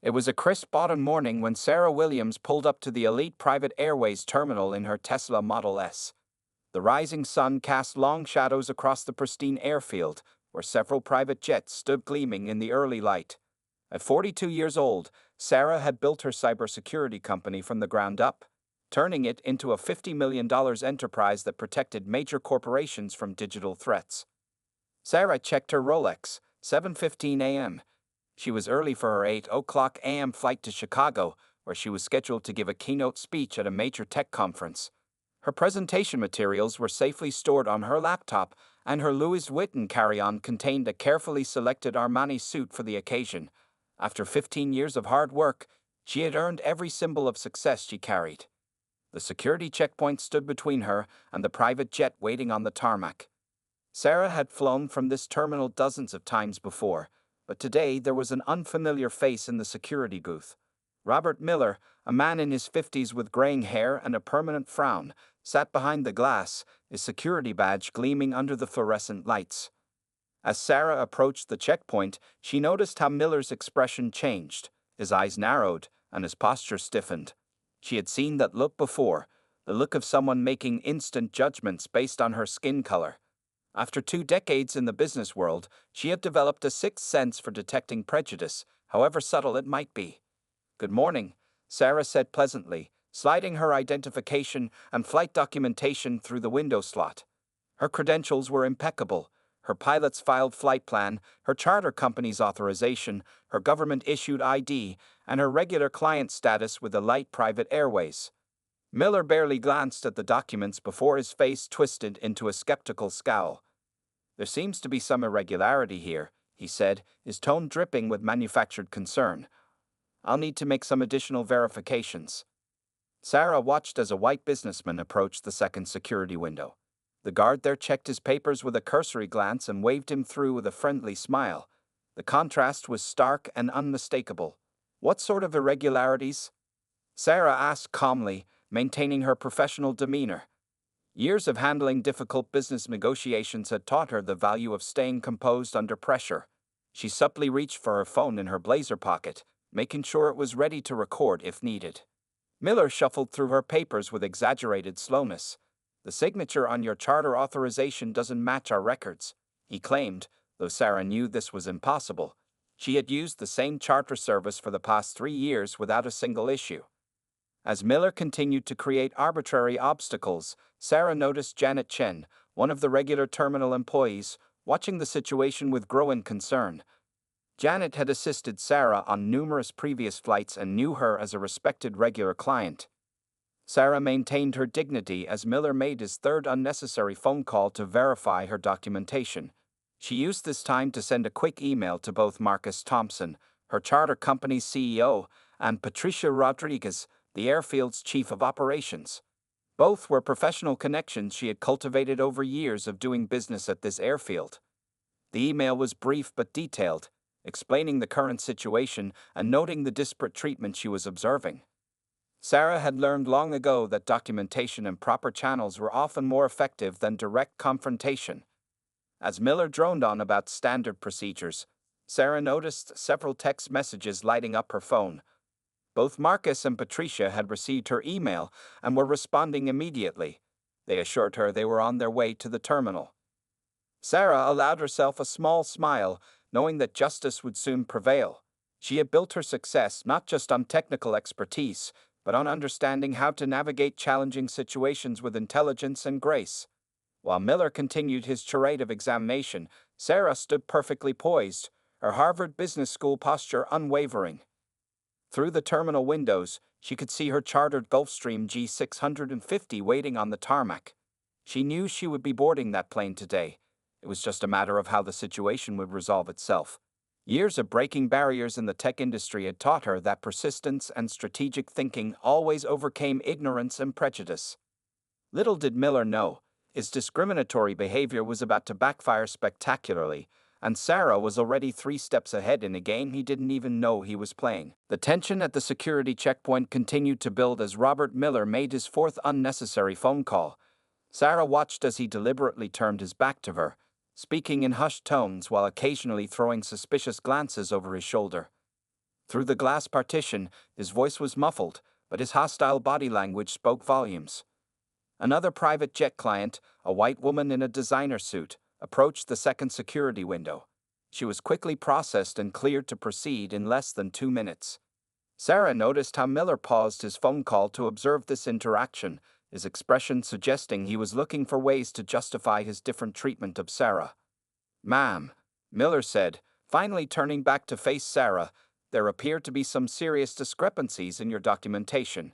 It was a crisp autumn morning when Sarah Williams pulled up to the Elite Private Airways terminal in her Tesla Model S. The rising sun cast long shadows across the pristine airfield, where several private jets stood gleaming in the early light. At 42 years old, Sarah had built her cybersecurity company from the ground up, turning it into a $50 million enterprise that protected major corporations from digital threats. Sarah checked her Rolex, 7:15 a.m. She was early for her 8 a.m. flight to Chicago, where she was scheduled to give a keynote speech at a major tech conference. Her presentation materials were safely stored on her laptop, and her Louis Vuitton carry-on contained a carefully selected Armani suit for the occasion. After 15 years of hard work, she had earned every symbol of success she carried. The security checkpoint stood between her and the private jet waiting on the tarmac. Sarah had flown from this terminal dozens of times before, but today there was an unfamiliar face in the security booth. Robert Miller, a man in his 50s with graying hair and a permanent frown, sat behind the glass, his security badge gleaming under the fluorescent lights. As Sarah approached the checkpoint, she noticed how Miller's expression changed. His eyes narrowed, and his posture stiffened. She had seen that look before, the look of someone making instant judgments based on her skin color. After 2 decades in the business world, she had developed a sixth sense for detecting prejudice, however subtle it might be. "Good morning," Sarah said pleasantly, sliding her identification and flight documentation through the window slot. Her credentials were impeccable: her pilot's filed flight plan, her charter company's authorization, her government-issued ID, and her regular client status with Elite Private Airways. Miller barely glanced at the documents before his face twisted into a skeptical scowl. "There seems to be some irregularity here," he said, his tone dripping with manufactured concern. "I'll need to make some additional verifications." Sarah watched as a white businessman approached the second security window. The guard there checked his papers with a cursory glance and waved him through with a friendly smile. The contrast was stark and unmistakable. "What sort of irregularities?" Sarah asked calmly, maintaining her professional demeanor. Years of handling difficult business negotiations had taught her the value of staying composed under pressure. She subtly reached for her phone in her blazer pocket, making sure it was ready to record if needed. Miller shuffled through her papers with exaggerated slowness. "The signature on your charter authorization doesn't match our records," he claimed, though Sarah knew this was impossible. She had used the same charter service for the past 3 years without a single issue. As Miller continued to create arbitrary obstacles, Sarah noticed Janet Chen, one of the regular terminal employees, watching the situation with growing concern. Janet had assisted Sarah on numerous previous flights and knew her as a respected regular client. Sarah maintained her dignity as Miller made his third unnecessary phone call to verify her documentation. She used this time to send a quick email to both Marcus Thompson, her charter company's CEO, and Patricia Rodriguez, the airfield's chief of operations. Both were professional connections she had cultivated over years of doing business at this airfield. The email was brief but detailed, explaining the current situation and noting the disparate treatment she was observing. Sarah had learned long ago that documentation and proper channels were often more effective than direct confrontation. As Miller droned on about standard procedures, Sarah noticed several text messages lighting up her phone. Both Marcus and Patricia had received her email and were responding immediately. They assured her they were on their way to the terminal. Sarah allowed herself a small smile, knowing that justice would soon prevail. She had built her success not just on technical expertise, but on understanding how to navigate challenging situations with intelligence and grace. While Miller continued his charade of examination, Sarah stood perfectly poised, her Harvard Business School posture unwavering. Through the terminal windows, she could see her chartered Gulfstream G650 waiting on the tarmac. She knew she would be boarding that plane today. It was just a matter of how the situation would resolve itself. Years of breaking barriers in the tech industry had taught her that persistence and strategic thinking always overcame ignorance and prejudice. Little did Miller know, his discriminatory behavior was about to backfire spectacularly, and Sarah was already 3 steps ahead in a game he didn't even know he was playing. The tension at the security checkpoint continued to build as Robert Miller made his 4th unnecessary phone call. Sarah watched as he deliberately turned his back to her, speaking in hushed tones while occasionally throwing suspicious glances over his shoulder. Through the glass partition, his voice was muffled, but his hostile body language spoke volumes. Another private jet client, a white woman in a designer suit, approached the second security window. She was quickly processed and cleared to proceed in less than 2 minutes. Sarah noticed how Miller paused his phone call to observe this interaction, his expression suggesting he was looking for ways to justify his different treatment of Sarah. "Ma'am," Miller said, finally turning back to face Sarah, "there appear to be some serious discrepancies in your documentation."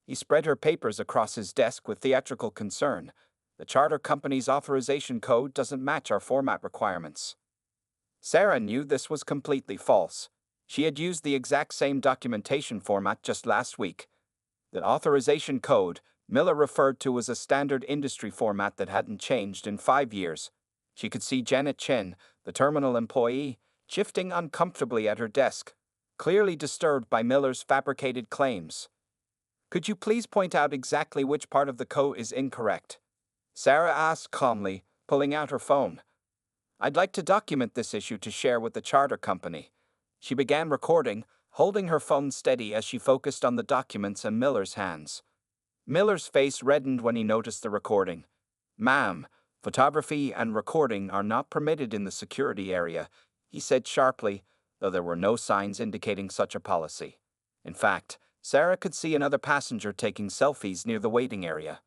He spread her papers across his desk with theatrical concern. "The charter company's authorization code doesn't match our format requirements." Sarah knew this was completely false. She had used the exact same documentation format just last week. The authorization code, Miller referred to as a standard industry format that hadn't changed in 5 years. She could see Janet Chen, the terminal employee, shifting uncomfortably at her desk, clearly disturbed by Miller's fabricated claims. "Could you please point out exactly which part of the code is incorrect?" Sarah asked calmly, pulling out her phone. "I'd like to document this issue to share with the charter company." She began recording, holding her phone steady as she focused on the documents in Miller's hands. Miller's face reddened when he noticed the recording. "Ma'am, photography and recording are not permitted in the security area," he said sharply, though there were no signs indicating such a policy. In fact, Sarah could see another passenger taking selfies near the waiting area.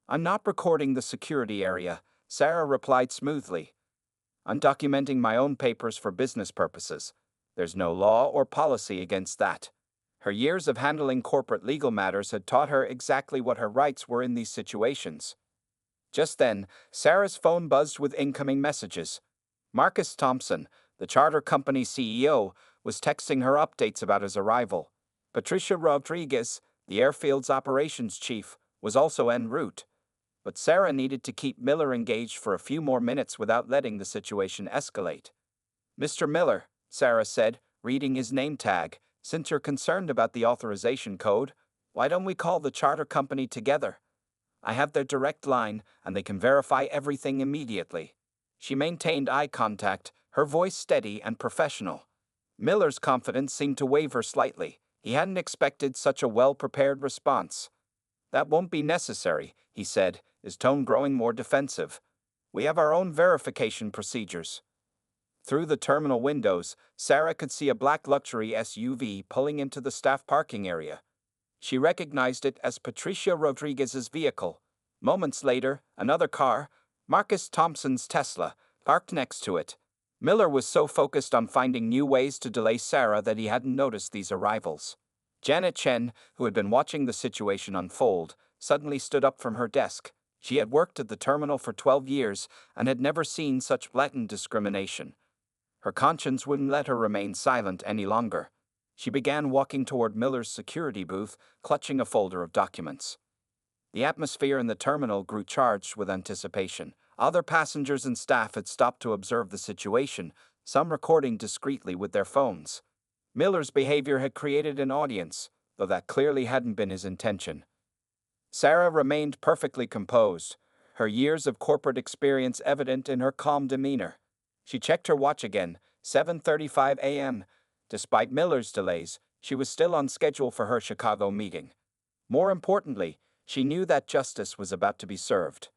"I'm not recording the security area," Sarah replied smoothly. "I'm documenting my own papers for business purposes. There's no law or policy against that." Her years of handling corporate legal matters had taught her exactly what her rights were in these situations. Just then, Sarah's phone buzzed with incoming messages. Marcus Thompson, the charter company CEO, was texting her updates about his arrival. Patricia Rodriguez, the airfield's operations chief, was also en route. But Sarah needed to keep Miller engaged for a few more minutes without letting the situation escalate. "Mr. Miller," Sarah said, reading his name tag, "since you're concerned about the authorization code, why don't we call the charter company together? I have their direct line, and they can verify everything immediately." She maintained eye contact, her voice steady and professional. Miller's confidence seemed to waver slightly. He hadn't expected such a well-prepared response. "That won't be necessary," he said, his tone growing more defensive. "We have our own verification procedures." Through the terminal windows, Sarah could see a black luxury SUV pulling into the staff parking area. She recognized it as Patricia Rodriguez's vehicle. Moments later, another car, Marcus Thompson's Tesla, parked next to it. Miller was so focused on finding new ways to delay Sarah that he hadn't noticed these arrivals. Janet Chen, who had been watching the situation unfold, suddenly stood up from her desk. She had worked at the terminal for 12 years and had never seen such blatant discrimination. Her conscience wouldn't let her remain silent any longer. She began walking toward Miller's security booth, clutching a folder of documents. The atmosphere in the terminal grew charged with anticipation. Other passengers and staff had stopped to observe the situation, some recording discreetly with their phones. Miller's behavior had created an audience, though that clearly hadn't been his intention. Sarah remained perfectly composed, her years of corporate experience evident in her calm demeanor. She checked her watch again, 7:35 a.m. Despite Miller's delays, she was still on schedule for her Chicago meeting. More importantly, she knew that justice was about to be served.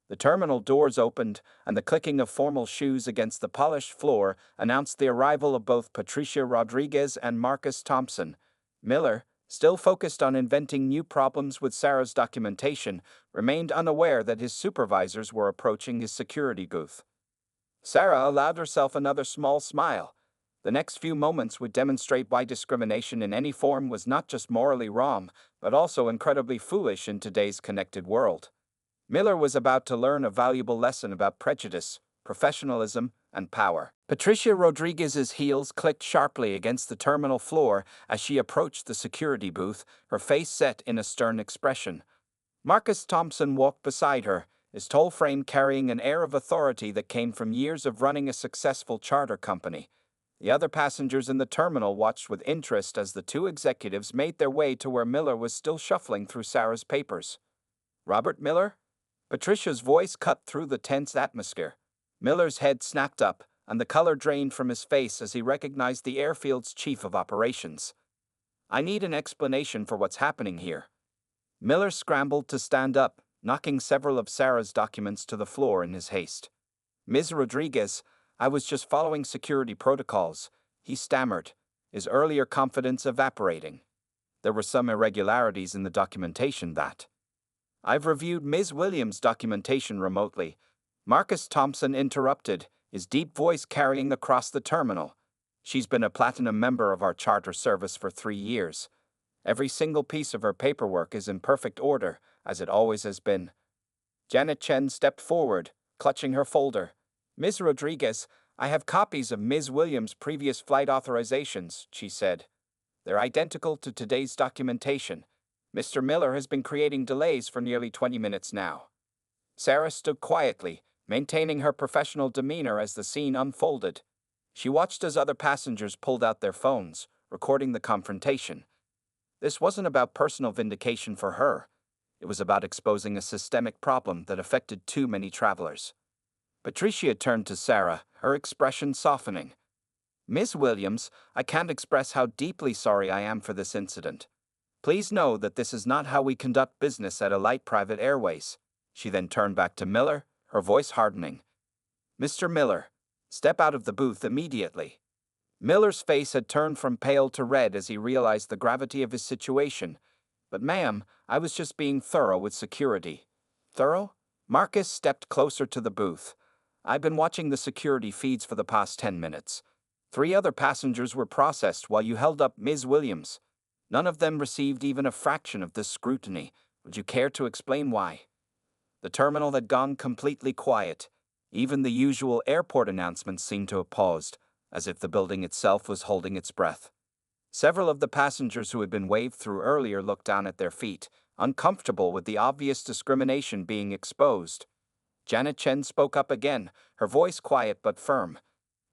The terminal doors opened, and the clicking of formal shoes against the polished floor announced the arrival of both Patricia Rodriguez and Marcus Thompson. Miller, still focused on inventing new problems with Sarah's documentation, remained unaware that his supervisors were approaching his security booth. Sarah allowed herself another small smile. The next few moments would demonstrate why discrimination in any form was not just morally wrong, but also incredibly foolish in today's connected world. Miller was about to learn a valuable lesson about prejudice, professionalism, and power. Patricia Rodriguez's heels clicked sharply against the terminal floor as she approached the security booth, her face set in a stern expression. Marcus Thompson walked beside her, his tall frame carrying an air of authority that came from years of running a successful charter company. The other passengers in the terminal watched with interest as the two executives made their way to where Miller was still shuffling through Sarah's papers. "Robert Miller?" Patricia's voice cut through the tense atmosphere. Miller's head snapped up, and the color drained from his face as he recognized the airfield's chief of operations. "I need an explanation for what's happening here." Miller scrambled to stand up, knocking several of Sarah's documents to the floor in his haste. "Ms. Rodriguez, I was just following security protocols," he stammered, his earlier confidence evaporating. There were some irregularities in the documentation that. "I've reviewed Ms. Williams' documentation remotely," Marcus Thompson interrupted, his deep voice carrying across the terminal. "She's been a platinum member of our charter service for 3 years. Every single piece of her paperwork is in perfect order, as it always has been." Janet Chen stepped forward, clutching her folder. "Ms. Rodriguez, I have copies of Ms. Williams' previous flight authorizations," she said. "They're identical to today's documentation. Mr. Miller has been creating delays for nearly 20 minutes now." Sarah stood quietly, maintaining her professional demeanor as the scene unfolded. She watched as other passengers pulled out their phones, recording the confrontation. This wasn't about personal vindication for her. It was about exposing a systemic problem that affected too many travelers. Patricia turned to Sarah, her expression softening. "Ms. Williams, I can't express how deeply sorry I am for this incident. Please know that this is not how we conduct business at Elite Private Airways." She then turned back to Miller, her voice hardening. "Mr. Miller, step out of the booth immediately." Miller's face had turned from pale to red as he realized the gravity of his situation. "But ma'am, I was just being thorough with security." "Thorough?" Marcus stepped closer to the booth. "I've been watching the security feeds for the past 10 minutes. 3 other passengers were processed while you held up Ms. Williams. None of them received even a fraction of this scrutiny. Would you care to explain why?" The terminal had gone completely quiet. Even the usual airport announcements seemed to have paused, as if the building itself was holding its breath. Several of the passengers who had been waved through earlier looked down at their feet, uncomfortable with the obvious discrimination being exposed. Janet Chen spoke up again, her voice quiet but firm.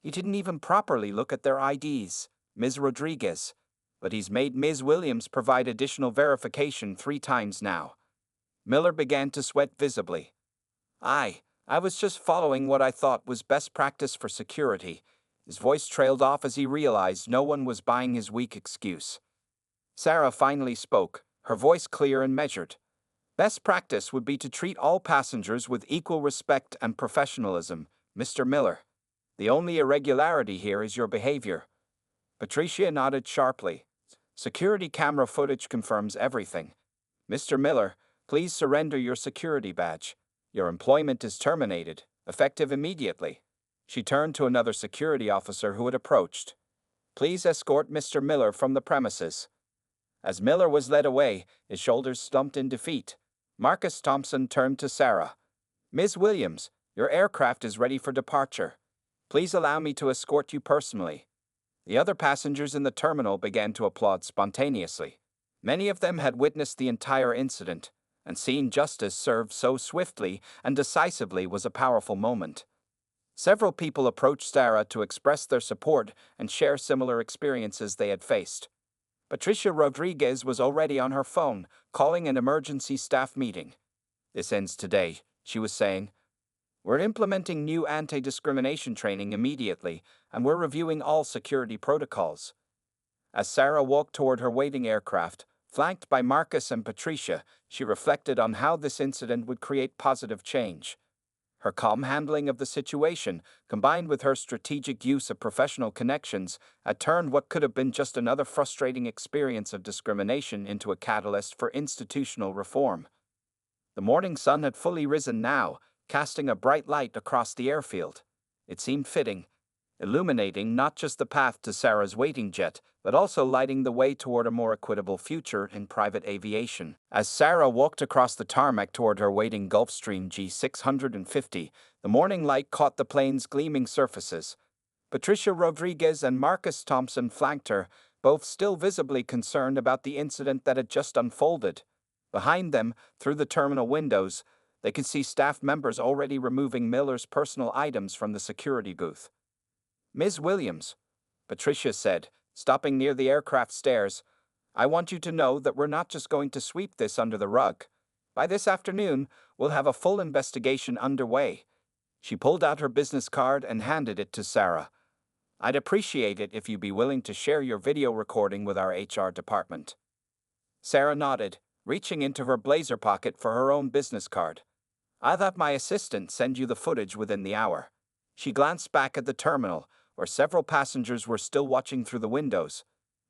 "He didn't even properly look at their IDs, Ms. Rodriguez, but he's made Ms. Williams provide additional verification 3 times now." Miller began to sweat visibly. I was just following what I thought was best practice for security." His voice trailed off as he realized no one was buying his weak excuse. Sarah finally spoke, her voice clear and measured. "Best practice would be to treat all passengers with equal respect and professionalism, Mr. Miller. The only irregularity here is your behavior." Patricia nodded sharply. "Security camera footage confirms everything. Mr. Miller, please surrender your security badge. Your employment is terminated, effective immediately." She turned to another security officer who had approached. "Please escort Mr. Miller from the premises." As Miller was led away, his shoulders slumped in defeat. Marcus Thompson turned to Sarah. "Ms. Williams, your aircraft is ready for departure. Please allow me to escort you personally." The other passengers in the terminal began to applaud spontaneously. Many of them had witnessed the entire incident, and seeing justice served so swiftly and decisively was a powerful moment. Several people approached Sarah to express their support and share similar experiences they had faced. Patricia Rodriguez was already on her phone, calling an emergency staff meeting. "This ends today," she was saying. "We're implementing new anti-discrimination training immediately, and we're reviewing all security protocols." As Sarah walked toward her waiting aircraft, flanked by Marcus and Patricia, she reflected on how this incident would create positive change. Her calm handling of the situation, combined with her strategic use of professional connections, had turned what could have been just another frustrating experience of discrimination into a catalyst for institutional reform. The morning sun had fully risen now, casting a bright light across the airfield. It seemed fitting, illuminating not just the path to Sarah's waiting jet, but also lighting the way toward a more equitable future in private aviation. As Sarah walked across the tarmac toward her waiting Gulfstream G650, the morning light caught the plane's gleaming surfaces. Patricia Rodriguez and Marcus Thompson flanked her, both still visibly concerned about the incident that had just unfolded. Behind them, through the terminal windows, they could see staff members already removing Miller's personal items from the security booth. "Ms. Williams," Patricia said, stopping near the aircraft stairs, "I want you to know that we're not just going to sweep this under the rug. By this afternoon, we'll have a full investigation underway. She pulled out her business card and handed it to Sarah. I'd appreciate it if you'd be willing to share your video recording with our HR department. Sarah nodded, reaching into her blazer pocket for her own business card. I'll have my assistant send you the footage within the hour. She glanced back at the terminal, where several passengers were still watching through the windows.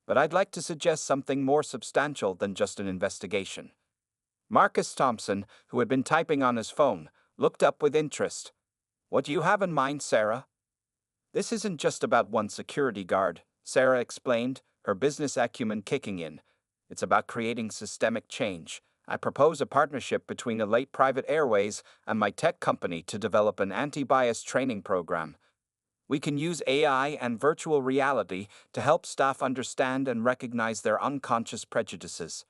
But I'd like to suggest something more substantial than just an investigation. Marcus Thompson, who had been typing on his phone, looked up with interest. What do you have in mind, Sarah? This isn't just about one security guard, Sarah explained, her business acumen kicking in. It's about creating systemic change. I propose a partnership between Elite Private Airways and my tech company to develop an anti-bias training program. We can use AI and virtual reality to help staff understand and recognize their unconscious prejudices.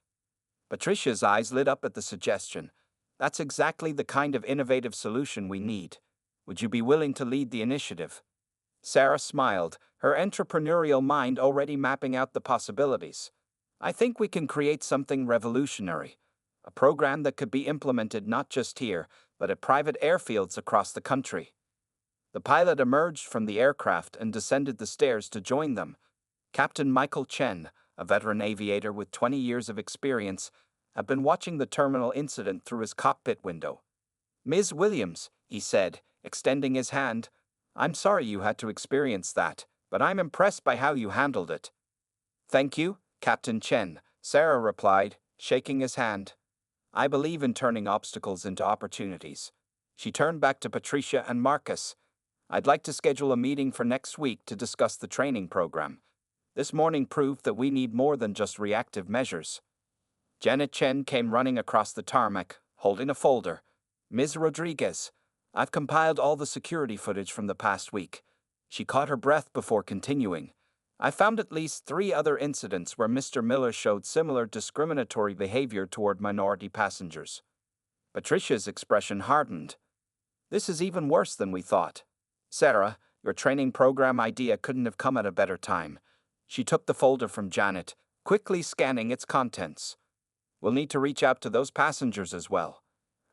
Patricia's eyes lit up at the suggestion. That's exactly the kind of innovative solution we need. Would you be willing to lead the initiative? Sarah smiled, her entrepreneurial mind already mapping out the possibilities. I think we can create something revolutionary. A program that could be implemented not just here, but at private airfields across the country. The pilot emerged from the aircraft and descended the stairs to join them. Captain Michael Chen, a veteran aviator with 20 years of experience, had been watching the terminal incident through his cockpit window. Ms. Williams, he said, extending his hand, I'm sorry you had to experience that, but I'm impressed by how you handled it. Thank you, Captain Chen, Sarah replied, shaking his hand. I believe in turning obstacles into opportunities. She turned back to Patricia and Marcus. I'd like to schedule a meeting for next week to discuss the training program. This morning proved that we need more than just reactive measures. Janet Chen came running across the tarmac, holding a folder. Ms. Rodriguez, I've compiled all the security footage from the past week. She caught her breath before continuing. I found at least 3 other incidents where Mr. Miller showed similar discriminatory behavior toward minority passengers. Patricia's expression hardened. This is even worse than we thought. Sarah, your training program idea couldn't have come at a better time. She took the folder from Janet, quickly scanning its contents. We'll need to reach out to those passengers as well.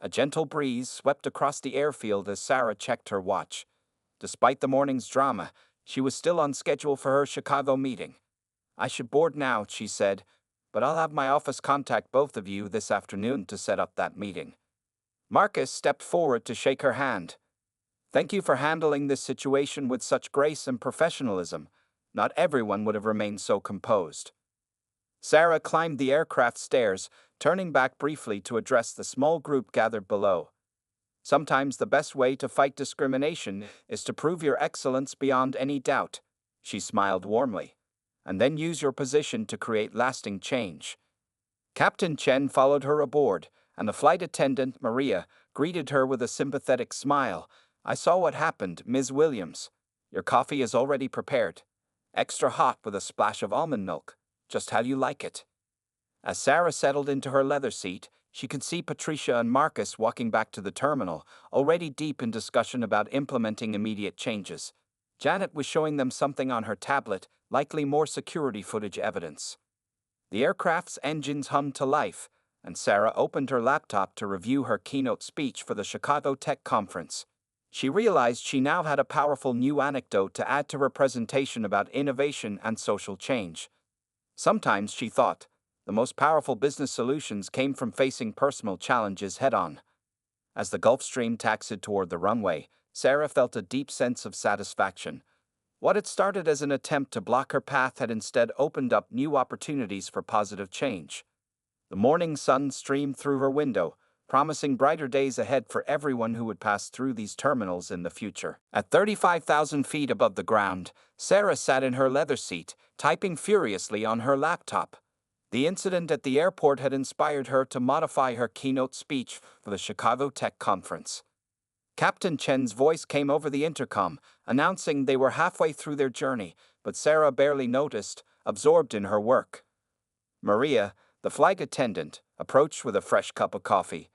A gentle breeze swept across the airfield as Sarah checked her watch. Despite the morning's drama, she was still on schedule for her Chicago meeting. I should board now, she said, but I'll have my office contact both of you this afternoon to set up that meeting. Marcus stepped forward to shake her hand. Thank you for handling this situation with such grace and professionalism. Not everyone would have remained so composed. Sarah climbed the aircraft stairs, turning back briefly to address the small group gathered below. Sometimes the best way to fight discrimination is to prove your excellence beyond any doubt, she smiled warmly, and then use your position to create lasting change. Captain Chen followed her aboard, and the flight attendant, Maria, greeted her with a sympathetic smile. I saw what happened, Ms. Williams. Your coffee is already prepared. Extra hot with a splash of almond milk. Just how you like it. As Sarah settled into her leather seat, she could see Patricia and Marcus walking back to the terminal, already deep in discussion about implementing immediate changes. Janet was showing them something on her tablet, likely more security footage evidence. The aircraft's engines hummed to life, and Sarah opened her laptop to review her keynote speech for the Chicago Tech Conference. She realized she now had a powerful new anecdote to add to her presentation about innovation and social change. Sometimes, she thought, the most powerful business solutions came from facing personal challenges head-on. As the Gulfstream taxied toward the runway, Sarah felt a deep sense of satisfaction. What had started as an attempt to block her path had instead opened up new opportunities for positive change. The morning sun streamed through her window, promising brighter days ahead for everyone who would pass through these terminals in the future. At 35,000 feet above the ground, Sarah sat in her leather seat, typing furiously on her laptop. The incident at the airport had inspired her to modify her keynote speech for the Chicago Tech Conference. Captain Chen's voice came over the intercom, announcing they were halfway through their journey, but Sarah barely noticed, absorbed in her work. Maria, the flight attendant, approached with a fresh cup of coffee.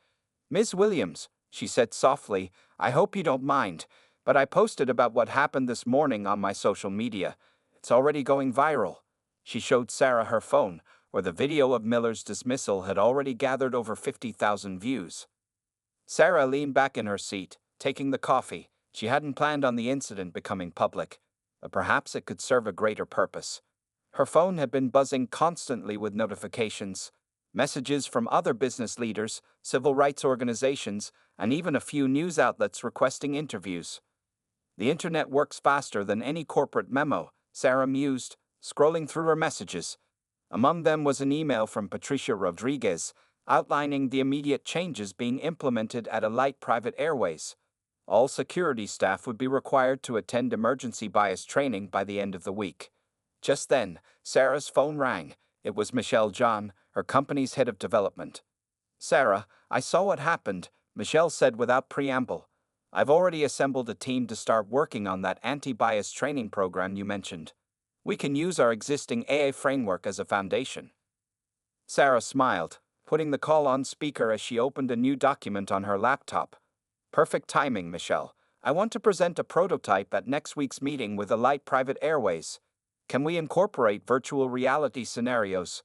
Ms. Williams, she said softly, I hope you don't mind, but I posted about what happened this morning on my social media. It's already going viral. She showed Sarah her phone, where the video of Miller's dismissal had already gathered over 50,000 views. Sarah leaned back in her seat, taking the coffee. She hadn't planned on the incident becoming public, but perhaps it could serve a greater purpose. Her phone had been buzzing constantly with notifications, messages from other business leaders, civil rights organizations, and even a few news outlets requesting interviews. The internet works faster than any corporate memo, Sarah mused, scrolling through her messages. Among them was an email from Patricia Rodriguez, outlining the immediate changes being implemented at Alight Private Airways. All security staff would be required to attend emergency bias training by the end of the week. Just then, Sarah's phone rang. It was Michelle John, her company's head of development. "Sarah, I saw what happened," Michelle said without preamble. "I've already assembled a team to start working on that anti-bias training program you mentioned. We can use our existing AA framework as a foundation." Sarah smiled, putting the call on speaker as she opened a new document on her laptop. "Perfect timing, Michelle. I want to present a prototype at next week's meeting with Alight Private Airways. Can we incorporate virtual reality scenarios?"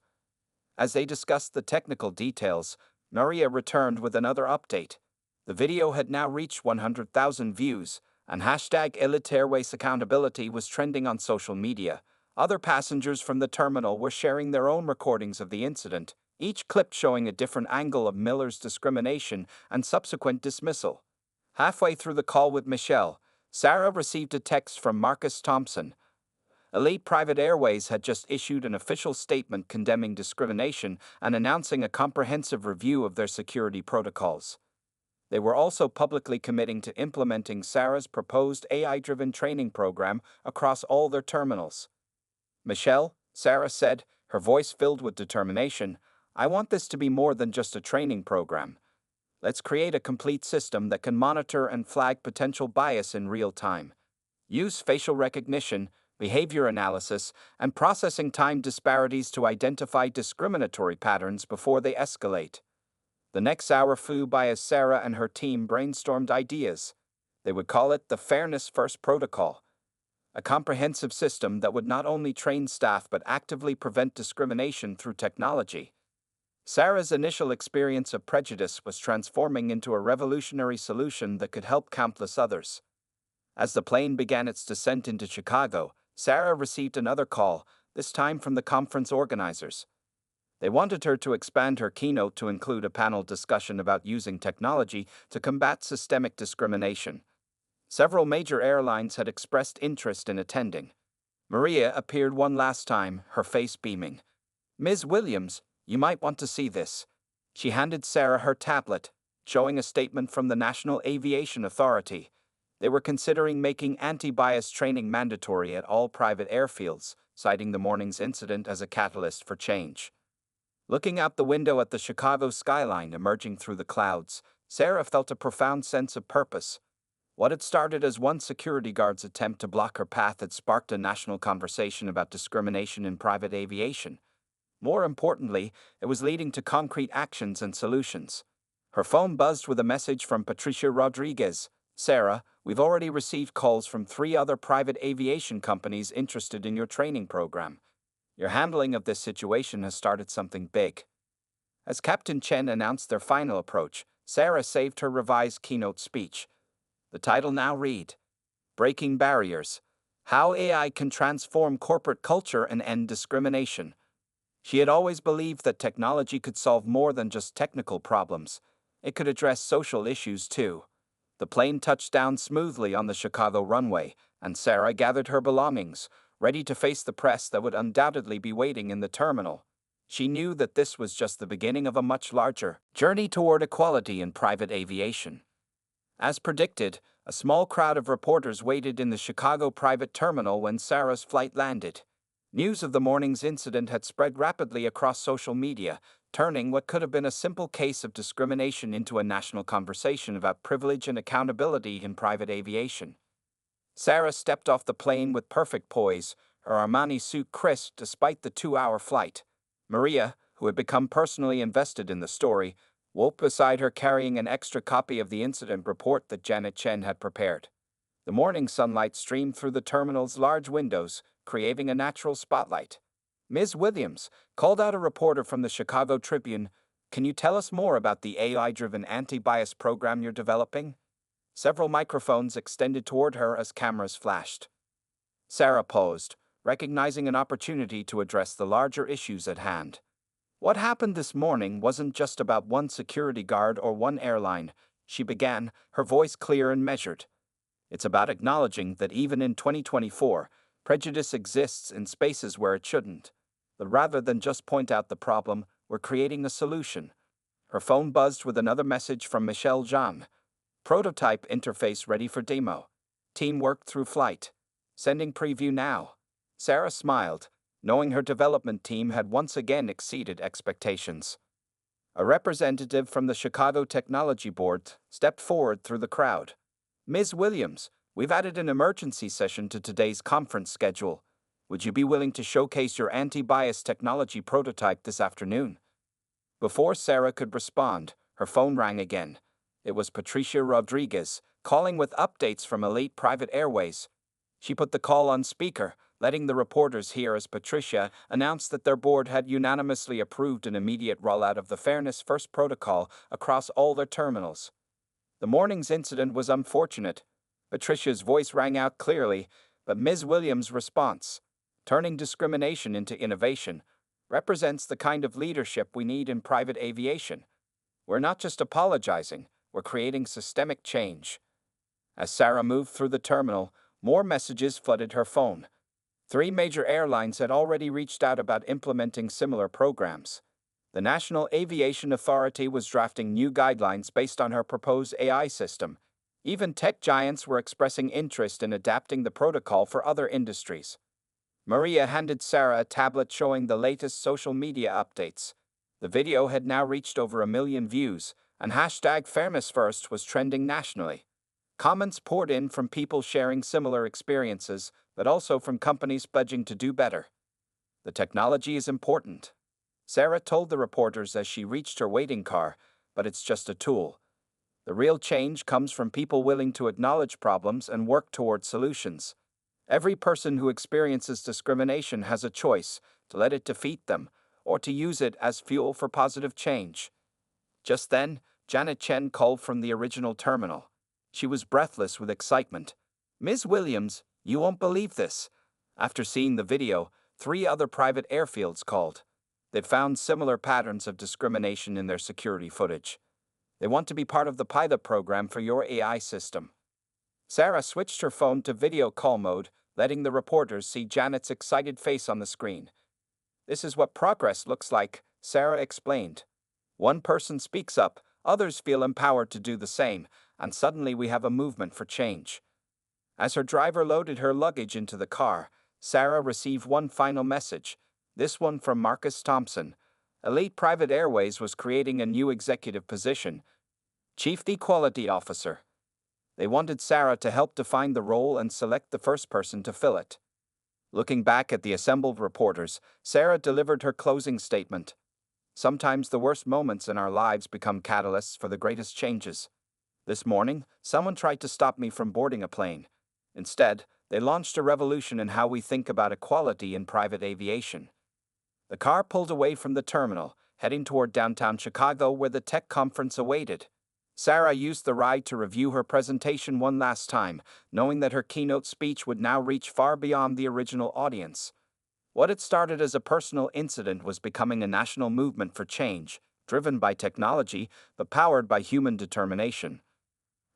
As they discussed the technical details, Maria returned with another update. The video had now reached 100,000 views, and hashtag Elite Airways Accountability was trending on social media. Other passengers from the terminal were sharing their own recordings of the incident, each clip showing a different angle of Miller's discrimination and subsequent dismissal. Halfway through the call with Michelle, Sarah received a text from Marcus Thompson. Elite Private Airways had just issued an official statement condemning discrimination and announcing a comprehensive review of their security protocols. They were also publicly committing to implementing Sarah's proposed AI-driven training program across all their terminals. "Michelle," Sarah said, her voice filled with determination, "I want this to be more than just a training program. Let's create a complete system that can monitor and flag potential bias in real time. Use facial recognition, behavior analysis, and processing time disparities to identify discriminatory patterns before they escalate." The next hour flew by as Sarah and her team brainstormed ideas. They would call it the Fairness First Protocol, a comprehensive system that would not only train staff but actively prevent discrimination through technology. Sarah's initial experience of prejudice was transforming into a revolutionary solution that could help countless others. As the plane began its descent into Chicago, Sarah received another call, this time from the conference organizers. They wanted her to expand her keynote to include a panel discussion about using technology to combat systemic discrimination. Several major airlines had expressed interest in attending. Maria appeared one last time, her face beaming. "Ms. Williams, you might want to see this." She handed Sarah her tablet, showing a statement from the National Aviation Authority. They were considering making anti-bias training mandatory at all private airfields, citing the morning's incident as a catalyst for change. Looking out the window at the Chicago skyline emerging through the clouds, Sarah felt a profound sense of purpose. What had started as one security guard's attempt to block her path had sparked a national conversation about discrimination in private aviation. More importantly, it was leading to concrete actions and solutions. Her phone buzzed with a message from Patricia Rodriguez. "Sarah, we've already received calls from 3 other private aviation companies interested in your training program. Your handling of this situation has started something big." As Captain Chen announced their final approach, Sarah saved her revised keynote speech. The title now read, "Breaking Barriers: How AI Can Transform Corporate Culture and End Discrimination." She had always believed that technology could solve more than just technical problems. It could address social issues too. The plane touched down smoothly on the Chicago runway, and Sarah gathered her belongings, ready to face the press that would undoubtedly be waiting in the terminal. She knew that this was just the beginning of a much larger journey toward equality in private aviation. As predicted, a small crowd of reporters waited in the Chicago private terminal when Sarah's flight landed. News of the morning's incident had spread rapidly across social media, turning what could have been a simple case of discrimination into a national conversation about privilege and accountability in private aviation. Sarah stepped off the plane with perfect poise, her Armani suit crisp despite the 2-hour flight. Maria, who had become personally invested in the story, walked beside her carrying an extra copy of the incident report that Janet Chen had prepared. The morning sunlight streamed through the terminal's large windows, creating a natural spotlight. "Ms. Williams," called out a reporter from the Chicago Tribune, "can you tell us more about the AI-driven anti-bias program you're developing?" several microphones extended toward her as cameras flashed. Sarah paused, recognizing an opportunity to address the larger issues at hand. What happened this morning wasn't just about one security guard or one airline, she began, her voice clear and measured. It's about acknowledging that even in 2024, prejudice exists in spaces where it shouldn't. But rather than just point out the problem, we're creating a solution. Her phone buzzed with another message from Michelle Zhang. Prototype interface ready for demo. Team worked through flight. Sending preview now. Sarah smiled, knowing her development team had once again exceeded expectations. A representative from the Chicago Technology Board stepped forward through the crowd. Ms. Williams, we've added an emergency session to today's conference schedule. Would you be willing to showcase your anti-bias technology prototype this afternoon? Before Sarah could respond, her phone rang again. It was Patricia Rodriguez, calling with updates from Elite Private Airways. She put the call on speaker, letting the reporters hear as Patricia announced that their board had unanimously approved an immediate rollout of the Fairness First protocol across all their terminals. The morning's incident was unfortunate. Patricia's voice rang out clearly, but Ms. Williams' response, turning discrimination into innovation, represents the kind of leadership we need in private aviation. We're not just apologizing, we're creating systemic change. As Sarah moved through the terminal, more messages flooded her phone. 3 major airlines had already reached out about implementing similar programs. The National Aviation Authority was drafting new guidelines based on her proposed AI system. Even tech giants were expressing interest in adapting the protocol for other industries. Maria handed Sarah a tablet showing the latest social media updates. The video had now reached over 1 million views, and hashtag #FairnessFirst was trending nationally. Comments poured in from people sharing similar experiences, but also from companies pledging to do better. The technology is important, Sarah told the reporters as she reached her waiting car, but it's just a tool. The real change comes from people willing to acknowledge problems and work toward solutions. Every person who experiences discrimination has a choice to let it defeat them or to use it as fuel for positive change. Just then, Janet Chen called from the original terminal. She was breathless with excitement. Ms. Williams, you won't believe this. After seeing the video, 3 other private airfields called. They've found similar patterns of discrimination in their security footage. They want to be part of the pilot program for your AI system. Sarah switched her phone to video call mode, letting the reporters see Janet's excited face on the screen. This is what progress looks like, Sarah explained. One person speaks up, others feel empowered to do the same, and suddenly we have a movement for change. As her driver loaded her luggage into the car, Sarah received one final message, this one from Marcus Thompson. Elite Private Airways was creating a new executive position, Chief Equality Officer. They wanted Sarah to help define the role and select the first person to fill it. Looking back at the assembled reporters, Sarah delivered her closing statement. Sometimes the worst moments in our lives become catalysts for the greatest changes. This morning, someone tried to stop me from boarding a plane. Instead, they launched a revolution in how we think about equality in private aviation. The car pulled away from the terminal, heading toward downtown Chicago where the tech conference awaited. Sarah used the ride to review her presentation one last time, knowing that her keynote speech would now reach far beyond the original audience. What had started as a personal incident was becoming a national movement for change, driven by technology but powered by human determination.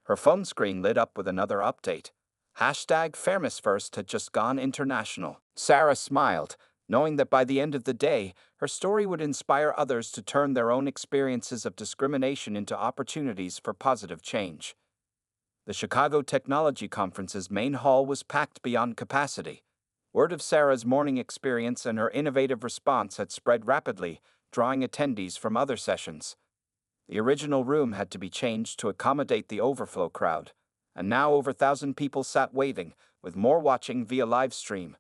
Her phone screen lit up with another update. Hashtag #FairnessFirst had just gone international. Sarah smiled, knowing that by the end of the day, her story would inspire others to turn their own experiences of discrimination into opportunities for positive change. The Chicago Technology Conference's main hall was packed beyond capacity. Word of Sarah's morning experience and her innovative response had spread rapidly, drawing attendees from other sessions. The original room had to be changed to accommodate the overflow crowd, and now over 1,000 people sat waiting, with more watching via live stream.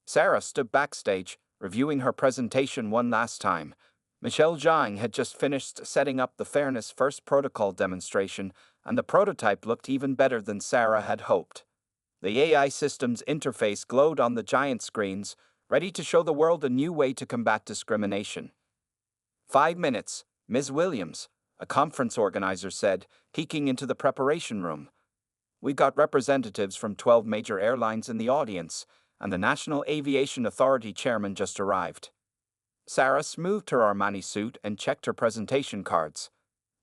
Sarah stood backstage, reviewing her presentation one last time. Michelle Zhang had just finished setting up the Fairness First protocol demonstration, and the prototype looked even better than Sarah had hoped. The AI system's interface glowed on the giant screens, ready to show the world a new way to combat discrimination. 5 minutes, Ms. Williams, a conference organizer said, peeking into the preparation room. We got representatives from 12 major airlines in the audience, and the National Aviation Authority chairman just arrived. Sarah smoothed her Armani suit and checked her presentation cards.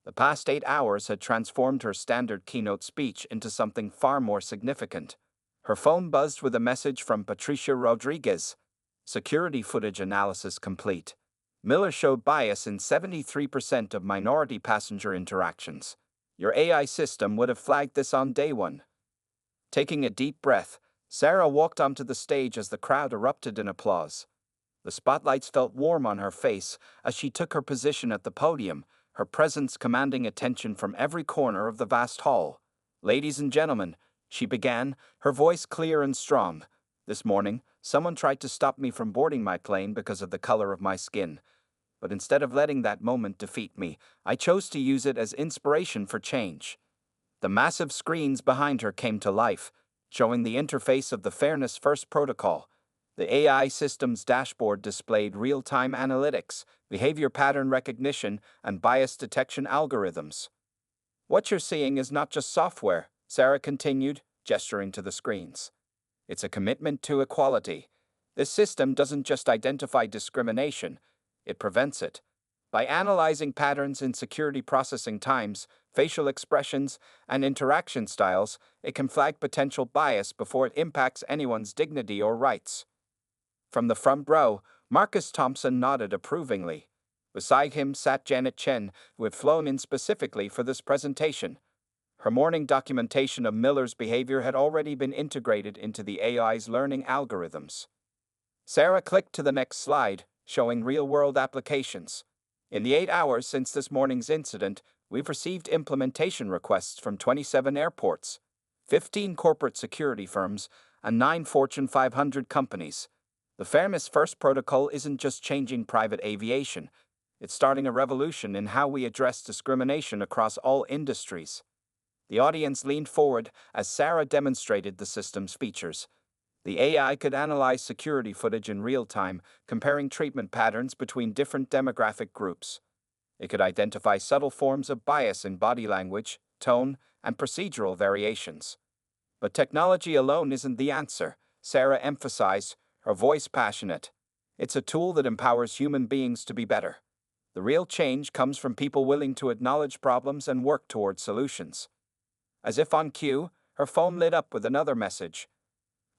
The past 8 hours had transformed her standard keynote speech into something far more significant. Her phone buzzed with a message from Patricia Rodriguez. Security footage analysis complete. Miller showed bias in 73% of minority passenger interactions. Your AI system would have flagged this on day one. Taking a deep breath, Sarah walked onto the stage as the crowd erupted in applause. The spotlights felt warm on her face as she took her position at the podium, her presence commanding attention from every corner of the vast hall. "Ladies and gentlemen," she began, her voice clear and strong. "This morning, someone tried to stop me from boarding my plane because of the color of my skin. But instead of letting that moment defeat me, I chose to use it as inspiration for change." The massive screens behind her came to life, showing the interface of the Fairness First protocol. The AI system's dashboard displayed real-time analytics, behavior pattern recognition, and bias detection algorithms. "What you're seeing is not just software," Sarah continued, gesturing to the screens. "It's a commitment to equality. This system doesn't just identify discrimination, it prevents it. By analyzing patterns in security processing times, facial expressions, and interaction styles, it can flag potential bias before it impacts anyone's dignity or rights." From the front row, Marcus Thompson nodded approvingly. Beside him sat Janet Chen, who had flown in specifically for this presentation. Her morning documentation of Miller's behavior had already been integrated into the AI's learning algorithms. Sarah clicked to the next slide, showing real-world applications. "In the 8 hours since this morning's incident, we've received implementation requests from 27 airports, 15 corporate security firms, and 9 Fortune 500 companies. The Fairness First protocol isn't just changing private aviation, it's starting a revolution in how we address discrimination across all industries." The audience leaned forward as Sarah demonstrated the system's features. The AI could analyze security footage in real time, comparing treatment patterns between different demographic groups. It could identify subtle forms of bias in body language, tone, and procedural variations. But technology alone isn't the answer, Sarah emphasized, her voice passionate. "It's a tool that empowers human beings to be better. The real change comes from people willing to acknowledge problems and work toward solutions." As if on cue, her phone lit up with another message.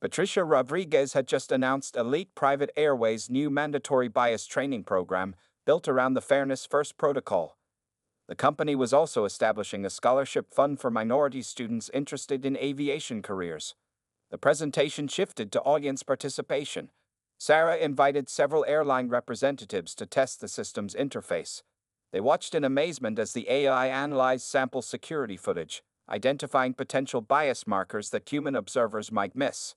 Patricia Rodriguez had just announced Elite Private Airways' new mandatory bias training program built around the Fairness First protocol. The company was also establishing a scholarship fund for minority students interested in aviation careers. The presentation shifted to audience participation. Sarah invited several airline representatives to test the system's interface. They watched in amazement as the AI analyzed sample security footage, identifying potential bias markers that human observers might miss.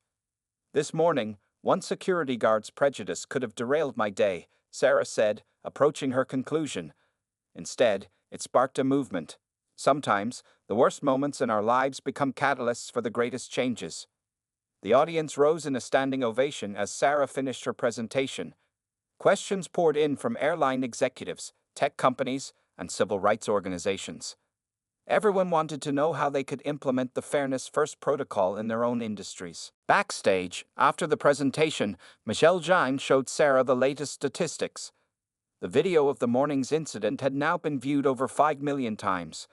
"This morning, one security guard's prejudice could have derailed my day," Sarah said, approaching her conclusion. "Instead, it sparked a movement. Sometimes, the worst moments in our lives become catalysts for the greatest changes." The audience rose in a standing ovation as Sarah finished her presentation. Questions poured in from airline executives, tech companies, and civil rights organizations. Everyone wanted to know how they could implement the Fairness First protocol in their own industries. Backstage, after the presentation, Michelle Jine showed Sarah the latest statistics. The video of the morning's incident had now been viewed over 5 million times.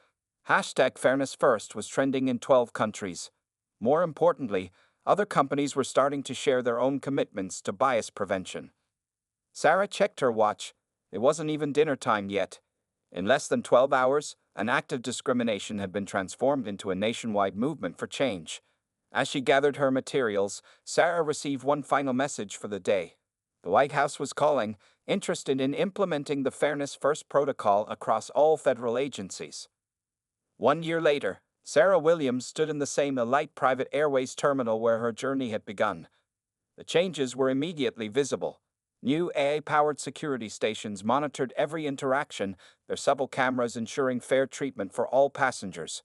Hashtag Fairness First was trending in 12 countries. More importantly, other companies were starting to share their own commitments to bias prevention. Sarah checked her watch. It wasn't even dinner time yet. In less than 12 hours, an act of discrimination had been transformed into a nationwide movement for change. As she gathered her materials, Sarah received one final message for the day. The White House was calling, interested in implementing the Fairness First protocol across all federal agencies. 1 year later, Sarah Williams stood in the same Elite Private Airways terminal where her journey had begun. The changes were immediately visible. New AI-powered security stations monitored every interaction, their subtle cameras ensuring fair treatment for all passengers.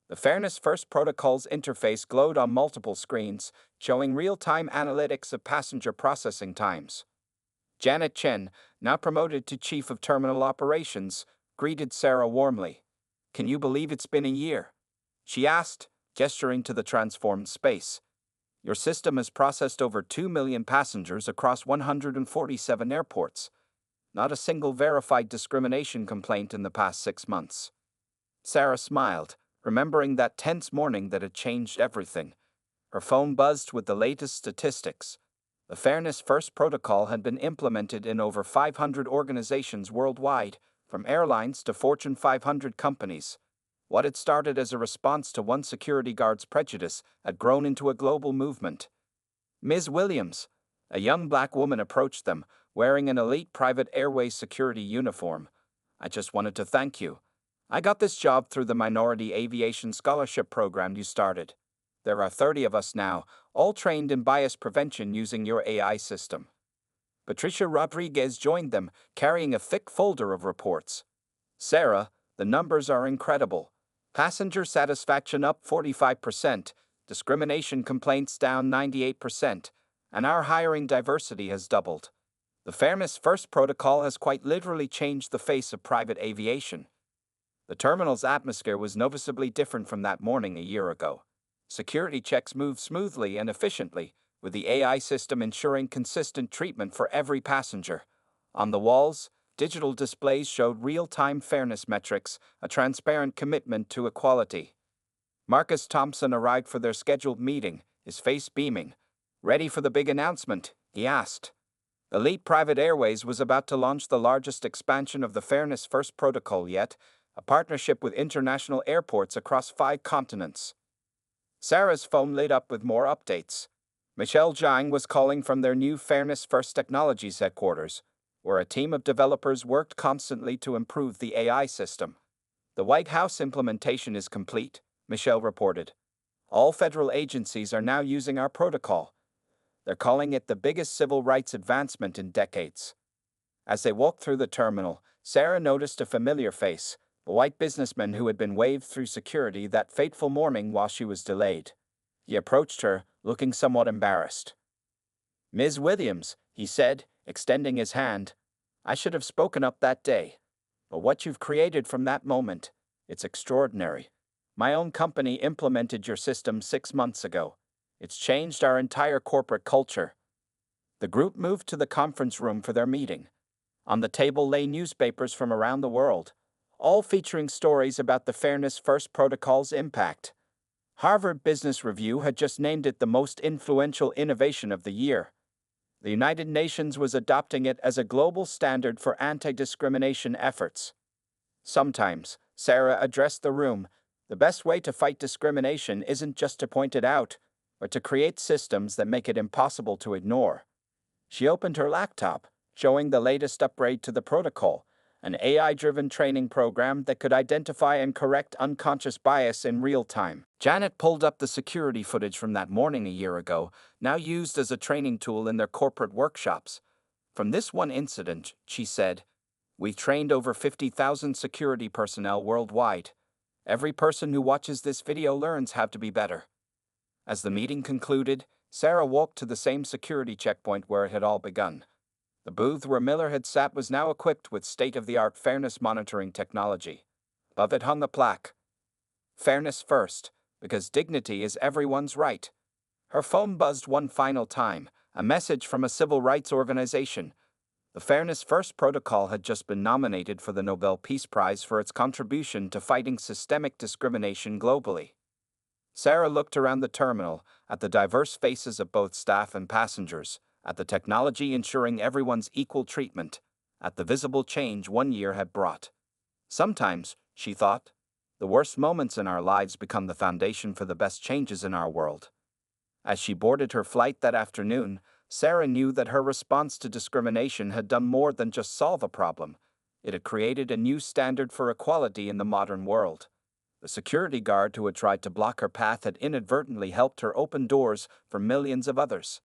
The Fairness First protocol's interface glowed on multiple screens, showing real-time analytics of passenger processing times. Janet Chen, now promoted to Chief of Terminal Operations, greeted Sarah warmly. "Can you believe it's been a year?" she asked, gesturing to the transformed space. Your system has processed over 2 million passengers across 147 airports. Not a single verified discrimination complaint in the past 6 months. Sarah smiled, remembering that tense morning that had changed everything. Her phone buzzed with the latest statistics. The Fairness First protocol had been implemented in over 500 organizations worldwide, from airlines to Fortune 500 companies. What had started as a response to one security guard's prejudice had grown into a global movement. Ms. Williams, a young black woman, approached them, wearing an elite private airways security uniform. "I just wanted to thank you. I got this job through the Minority Aviation Scholarship Program you started. There are 30 of us now, all trained in bias prevention using your AI system." Patricia Rodriguez joined them, carrying a thick folder of reports. "Sarah, the numbers are incredible. Passenger satisfaction up 45%, discrimination complaints down 98%, and our hiring diversity has doubled. The Fairness First protocol has quite literally changed the face of private aviation." The terminal's atmosphere was noticeably different from that morning a year ago. Security checks moved smoothly and efficiently, with the AI system ensuring consistent treatment for every passenger. On the walls, digital displays showed real-time fairness metrics, a transparent commitment to equality. Marcus Thompson arrived for their scheduled meeting, his face beaming. "Ready for the big announcement?" he asked. Elite Private Airways was about to launch the largest expansion of the Fairness First protocol yet, a partnership with international airports across 5 continents. Sarah's phone lit up with more updates. Michelle Jiang was calling from their new Fairness First Technologies headquarters, where a team of developers worked constantly to improve the AI system. "The White House implementation is complete," Michelle reported. "All federal agencies are now using our protocol. They're calling it the biggest civil rights advancement in decades." As they walked through the terminal, Sarah noticed a familiar face, the white businessman who had been waved through security that fateful morning while she was delayed. He approached her, looking somewhat embarrassed. "Ms. Williams," he said, extending his hand. "I should have spoken up that day. But what you've created from that moment, it's extraordinary. My own company implemented your system 6 months ago. It's changed our entire corporate culture." The group moved to the conference room for their meeting. On the table lay newspapers from around the world, all featuring stories about the Fairness First protocol's impact. Harvard Business Review had just named it the most influential innovation of the year. The United Nations was adopting it as a global standard for anti-discrimination efforts. Sometimes, Sarah addressed the room, the best way to fight discrimination isn't just to point it out, but to create systems that make it impossible to ignore. She opened her laptop, showing the latest upgrade to the protocol, an AI-driven training program that could identify and correct unconscious bias in real time. Janet pulled up the security footage from that morning a year ago, now used as a training tool in their corporate workshops. "From this one incident," she said, "we've trained over 50,000 security personnel worldwide. Every person who watches this video learns how to be better." As the meeting concluded, Sarah walked to the same security checkpoint where it had all begun. The booth where Miller had sat was now equipped with state-of-the-art fairness monitoring technology. Above it hung a plaque. "Fairness First, because dignity is everyone's right." Her phone buzzed one final time, a message from a civil rights organization. The Fairness First protocol had just been nominated for the Nobel Peace Prize for its contribution to fighting systemic discrimination globally. Sarah looked around the terminal, at the diverse faces of both staff and passengers, at the technology ensuring everyone's equal treatment, at the visible change one year had brought. Sometimes, she thought, the worst moments in our lives become the foundation for the best changes in our world. As she boarded her flight that afternoon, Sarah knew that her response to discrimination had done more than just solve a problem. It had created a new standard for equality in the modern world. The security guard who had tried to block her path had inadvertently helped her open doors for millions of others.